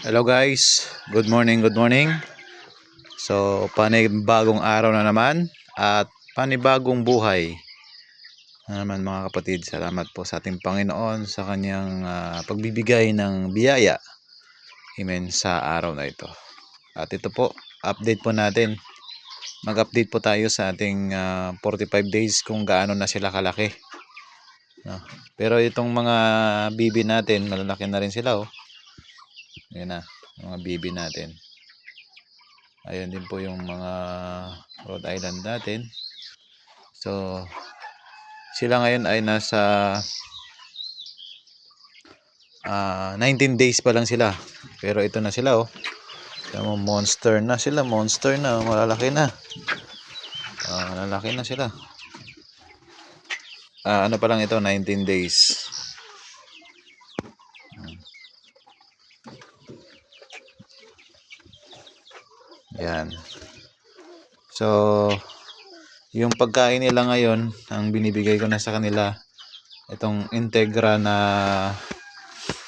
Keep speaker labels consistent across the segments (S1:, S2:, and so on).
S1: Hello guys, good morning, good morning. So panibagong araw na naman at panibagong buhay na naman mga kapatid. Salamat po sa ating Panginoon sa kanyang pagbibigay ng biyaya. Amen, sa araw na ito. At ito po, update po natin. Mag-update po tayo sa ating 45 days kung gaano na sila kalaki. No? Pero itong mga bibi natin, malalaki na rin sila oh. Ayan na, mga bibi natin. Ayan din po yung mga Rhode Island natin. So sila ngayon ay nasa 19 days pa lang sila. Pero ito na sila oh. Monster na sila, monster na, malalaki na. Malalaki na sila. Ano pa lang ito, 19 days. Yan. So yung pagkain nila ngayon, ang binibigay ko na sa kanila itong Integra na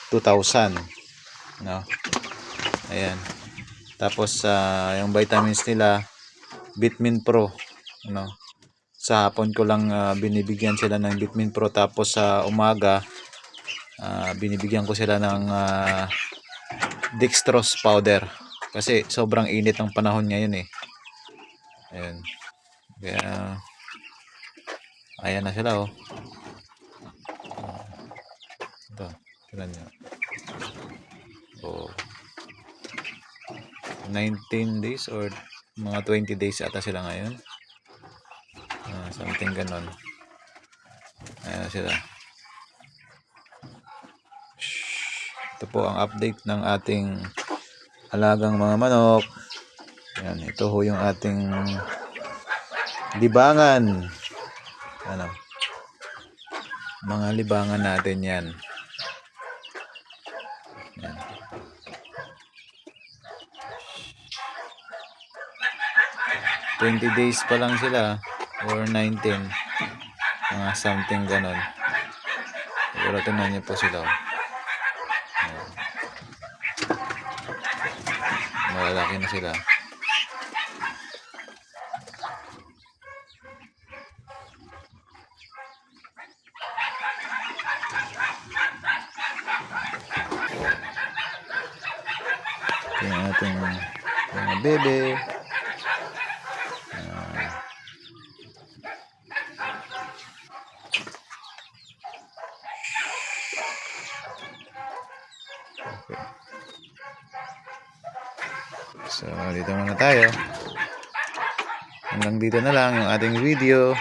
S1: 2,000, no? Ayan. Tapos yung vitamins nila Vitamin Pro, no? Sa hapon ko lang binibigyan sila ng Vitamin Pro, tapos sa umaga binibigyan ko sila ng dextrose powder kasi sobrang init ng panahon ngayon eh. Ayan. Kaya ayan na sila oh. Ito, tignan nyo. Oh, 19 days or mga 20 days ata sila ngayon. Something ganon. Ayan na sila. Ito po ang update ng ating alagang mga manok. Ayan, ito ho yung ating libangan. Ano? Mga libangan natin yan. Ayan. $20 days pa lang sila or 19, mga something ganon. Pero tingnan niyo po sila. Ayan. Malalaki na sila. Yung ating mga bebe. Okay. So dito muna tayo. Hanggang dito na lang yung ating video.